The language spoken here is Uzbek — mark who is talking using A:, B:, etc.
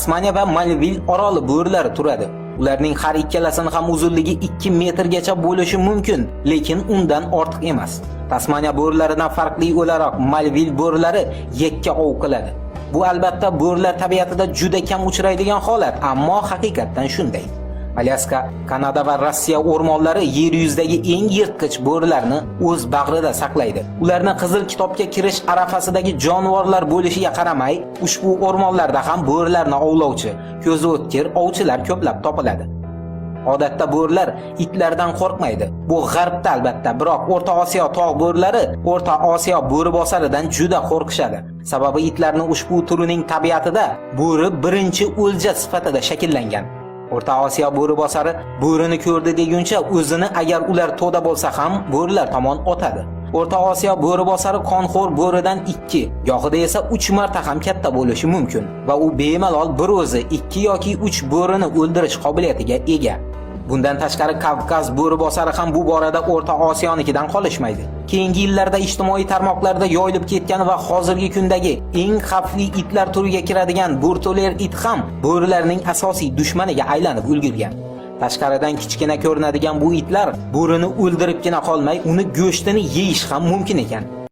A: Tasmaniya va Malvill oroli bo'rilari turadi. Ularning har ikkalasining ham uzunligi 2 metrgacha bo'lishi mumkin, lekin undan ortiq emas. Tasmaniya bo'rilaridan farqli o'laroq Malvill bo'rilari yakka ov qiladi. Bu albatta bo'rilar tabiatida juda kam uchraydigan holat, ammo haqiqatdan shunday. Alyaska, Kanada va Rossiya o'rmonlari yer yuzidagi eng yirtqich bo'rilarni o'z bag'rida saqlaydi. Ularni Qizil kitobga kirish arafasidagi jonivorlar bo'lishiga qaramay, ushbu o'rmonlarda ham bo'rilarni ovlovchi, ko'zi o'tkir ovchilar ko'plab topiladi. Odatda bo'rilar itlardan qo'rqmaydi. Bu g'arbda albatta, biroq O'rta Osiyo tog' bo'rilari O'rta Osiyo bo'ri bosaridan juda qo'rqishadi. Sababi itlarning ushbu turining tabiatida bo'ri birinchi o'lja sifatida shakllangan. O'rta Osiyo bo'ri bosari bo'rini ko'rdi deguncha o'zini agar ular to'da bo'lsa ham bo'rilar tomon otadi. O'rta Osiyo bo'ri bosari qonxo'r bo'ridan 2, gohida esa 3 marta ham katta bo'lishi mumkin va u bemalol bir o'zi 2 yoki 3 bo'rini o'ldirish qobiliyatiga ega. Bundan tashqari Kavkaz bo'ri bosari ham bu borada O'rta Osiyonikidan qolishmaydi. Keyingi yillarda ijtimoiy tarmoqlarda yoyilib ketgan va hozirgi kundagi eng xavfli itlar turiga kiradigan Burtoler it ham bo'rilarning asosiy dushmaniga aylanib ulgurgan. Tashqaridan kichkina ko'rinadigan bu itlar bo'rini o'ldiribgina qolmay, uni go'shtini yeyish ham mumkin ekan.